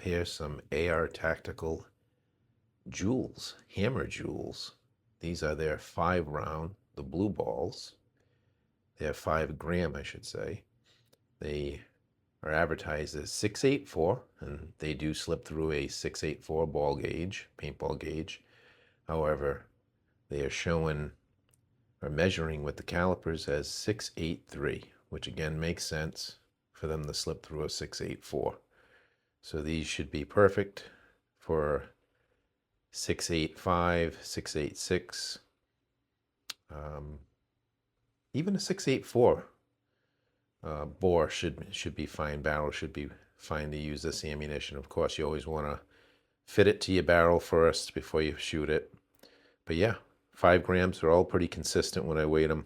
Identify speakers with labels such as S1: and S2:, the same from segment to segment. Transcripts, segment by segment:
S1: here some AR Tactical jewels, hammer jewels. These are their 5-round, the blue balls. They're 5 gram, I should say. They are advertised as 684, and they do slip through a 684 ball gauge, paintball gauge. However, they are showing or measuring with the calipers as 683, which again makes sense for them to slip through a 684. So these should be perfect for 685, 686, even a 684 bore should be fine. Barrel should be fine to use this ammunition. Of course, you always want to fit it to your barrel first before you shoot it. But yeah, 5 grams are all pretty consistent when I weighed them,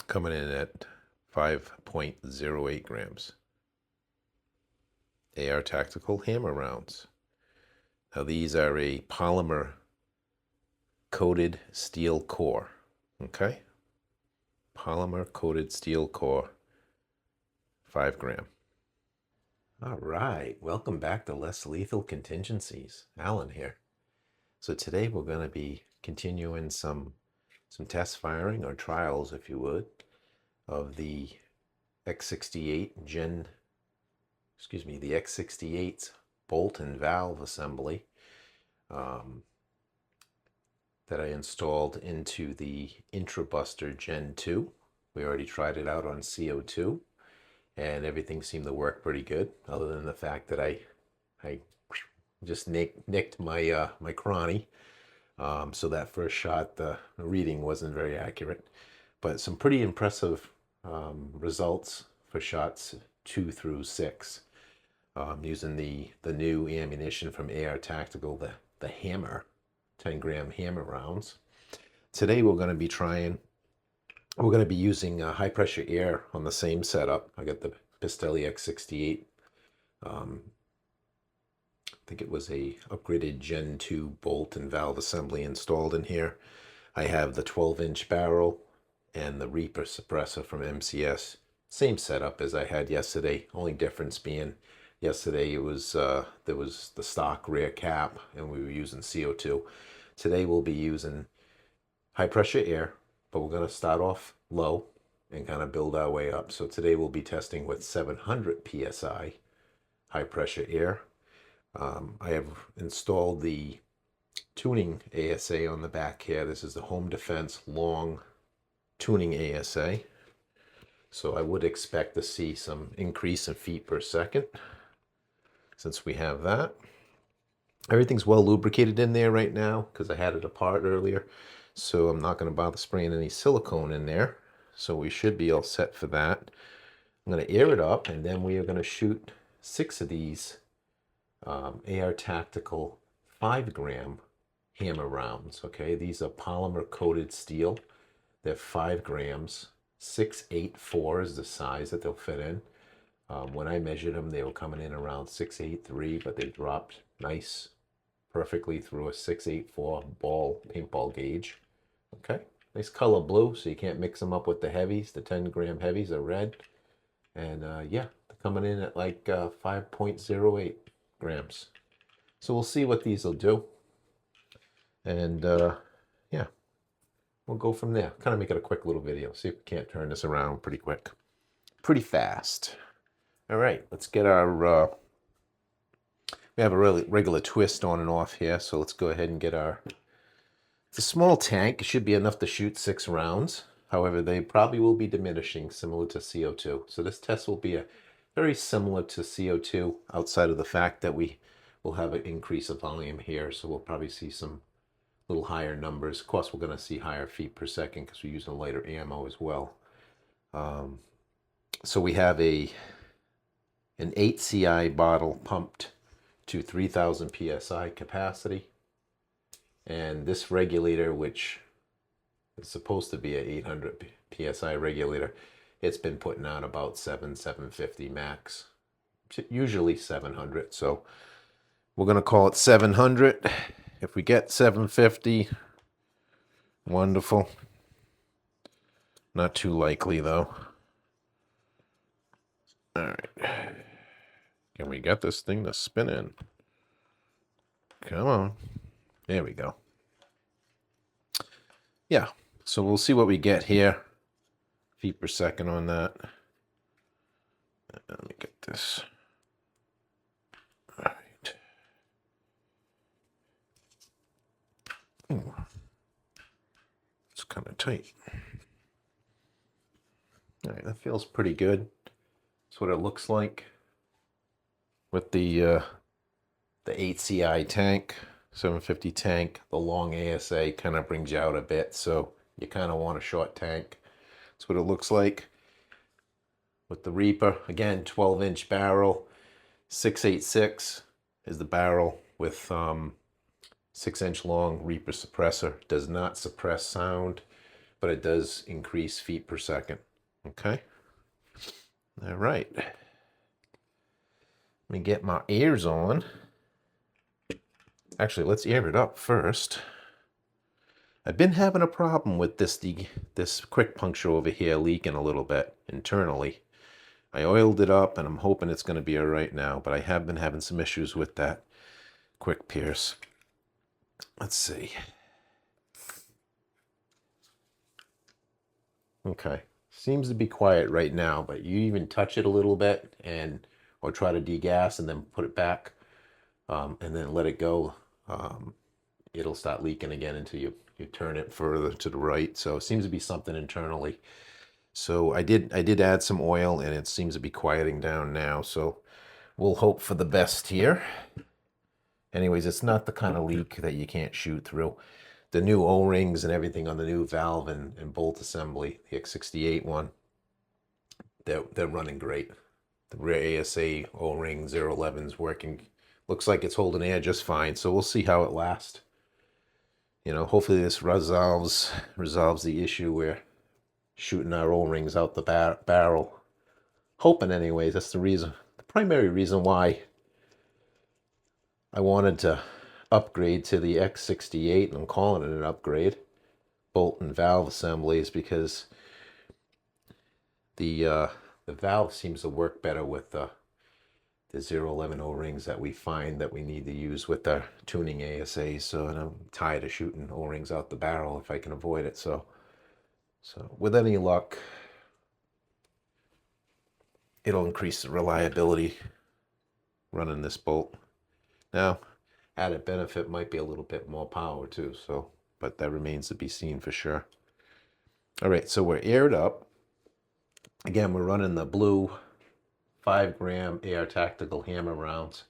S1: coming in at 5.08 grams. AR Tactical hammer rounds. Now these are a polymer coated steel core, okay? Polymer coated steel core, 5 gram. All right, welcome back to Less Lethal Contingencies. Alan here. So today we're going to be continuing some test firing, or trials if you would, of the X68 Gen, the X68's bolt and valve assembly that I installed into the IntruBuster Gen 2. We already tried it out on CO2, and everything seemed to work pretty good, other than the fact that I just nicked my my cranny. So that first shot, the reading wasn't very accurate, but some pretty impressive results for shots 2 through 6, using the new ammunition from AR Tactical, the hammer, 10 gram hammer rounds. Today we're going to be using high pressure air on the same setup. I got the Pistelle X68. I think it was a upgraded Gen 2 bolt and valve assembly installed in here. I have the 12-inch barrel and the Reaper Suppressor from MCS. Same setup as I had yesterday, only difference being yesterday it was there was the stock rear cap and we were using CO2. Today we'll be using high pressure air, but we're going to start off low and kind of build our way up. So today we'll be testing with 700 psi high pressure air. I have installed the tuning ASA on the back here. This is the Home Defense long tuning ASA. So I would expect to see some increase in feet per second since we have that. Everything's well lubricated in there right now because I had it apart earlier. So I'm not going to bother spraying any silicone in there. So we should be all set for that. I'm going to air it up, and then we are going to shoot 6 of these AR Tactical 5 gram hammer rounds. Okay, these are polymer coated steel. They're 5 grams. 684 is the size that they'll fit in. When I measured them, they were coming in around 683, but they dropped nice, perfectly through a 684 paintball gauge. Okay, nice color blue, so you can't mix them up with the heavies. The 10 gram heavies are red. And yeah, they're coming in at like 5.08 grams. So we'll see what these will do. And yeah, we'll go from there. Kind of make it a quick little video. See if we can't turn this around pretty quick. Pretty fast. All right, let's get our... we have a really regular twist on and off here, so let's go ahead and get our... It's a small tank. It should be enough to shoot 6 rounds. However, they probably will be diminishing, similar to CO2. So this test will be very similar to CO2, outside of the fact that we will have an increase of volume here. So we'll probably see some little higher numbers. Of course, we're going to see higher feet per second because we're using lighter ammo as well. So we have an 8 CI bottle pumped to 3,000 psi capacity. And this regulator, which is supposed to be an 800 psi regulator, it's been putting out about 750 max, usually 700. So we're going to call it 700. If we get 750, wonderful. Not too likely though. All right. Can we get this thing to spin in? Come on. There we go. Yeah, so we'll see what we get here. Feet per second on that. Let me get this. All right. Ooh. It's kind of tight. All right, that feels pretty good. That's what it looks like with the 8CI tank, 750 tank. The long ASA kind of brings you out a bit, so you kind of want a short tank. That's what it looks like with the Reaper. Again, 12-inch barrel, 686 is the barrel with 6-inch long Reaper suppressor. Does not suppress sound, but it does increase feet per second. Okay. All right. Let me get my ears on. Actually, let's air it up first. I've been having a problem with this quick puncture over here leaking a little bit internally. I oiled it up and I'm hoping it's going to be all right now, but I have been having some issues with that quick pierce. Let's see. Okay. Seems to be quiet right now, but you even touch it a little bit or try to degas and then put it back and then let it go. It'll start leaking again until you turn it further to the right. So it seems to be something internally. So I did add some oil and it seems to be quieting down now. So we'll hope for the best here. Anyways, it's not the kind of leak that you can't shoot through. The new O-rings and everything on the new valve and bolt assembly, the X68 one, they're running great. The rear ASA O-ring 011's working. Looks like it's holding air just fine. So we'll see how it lasts. You know, hopefully this resolves the issue where shooting our O-rings out the barrel. Hoping anyways. That's the primary reason why I wanted to upgrade to the X68, and I'm calling it an upgrade, bolt and valve assemblies, because the valve seems to work better with the 011 O-rings that we find that we need to use with our tuning ASAs. So, and I'm tired of shooting O-rings out the barrel if I can avoid it. So with any luck, it'll increase the reliability running this bolt. Now, added benefit might be a little bit more power too, so, but that remains to be seen for sure. All right, so we're aired up. Again, we're running the blue 5-gram AR Tactical hammer rounds.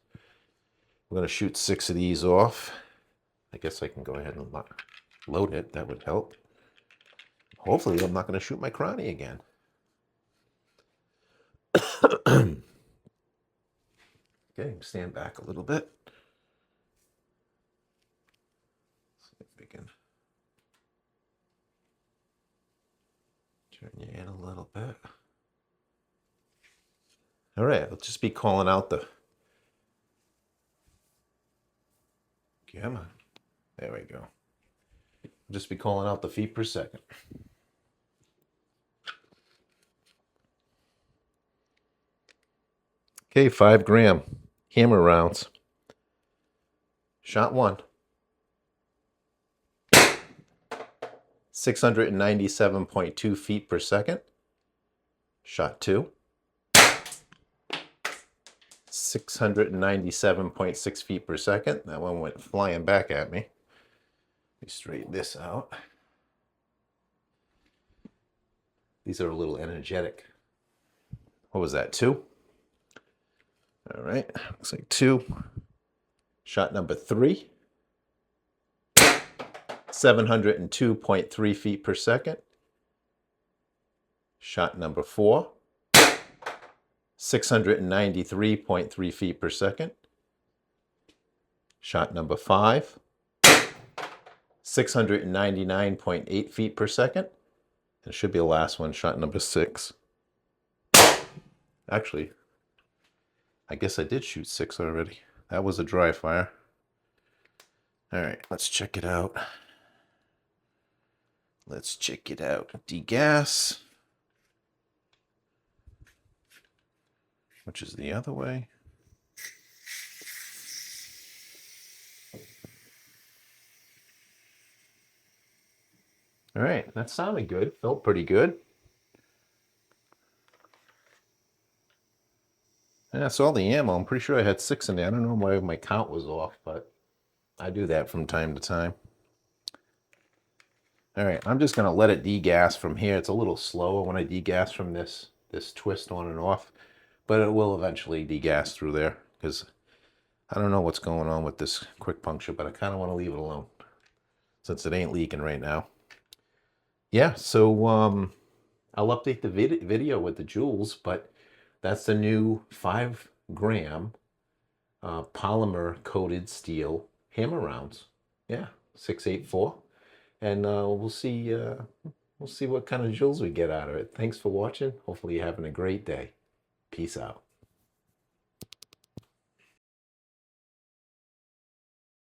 S1: We're going to shoot 6 of these off. I guess I can go ahead and load it. That would help. Hopefully, I'm not going to shoot my cranny again. Okay, stand back a little bit. See if we can turn you in a little bit. All right, I'll just be calling out the... Come on. There we go. I'll just be calling out the feet per second. Okay, 5-gram hammer rounds. Shot 1. 697.2 feet per second. Shot 2. 697.6 feet per second. That one went flying back at me. Let me straighten this out. These are a little energetic. What was that, 2? All right, looks like 2. Shot number 3. 702.3 feet per second. Shot number 4. 693.3 feet per second. Shot number 5. 699.8 feet per second. It should be the last one, shot number 6. Actually, I guess I did shoot 6 already. That was a dry fire. All right, let's check it out. Let's check it out. Degas, which is the other way. All right, that sounded good. Felt pretty good. And that's all the ammo. I'm pretty sure I had 6 in there. I don't know why my count was off, but I do that from time to time. All right, I'm just gonna let it degas from here. It's a little slower when I degas from this twist on and off, but it will eventually degas through there because I don't know what's going on with this quick puncture, but I kind of want to leave it alone since it ain't leaking right now. Yeah, so I'll update the video with the joules, but that's the new 5-gram polymer coated steel hammer rounds. Yeah, 684, and we'll see what kind of joules we get out of it. Thanks for watching. Hopefully you're having a great day. Peace out.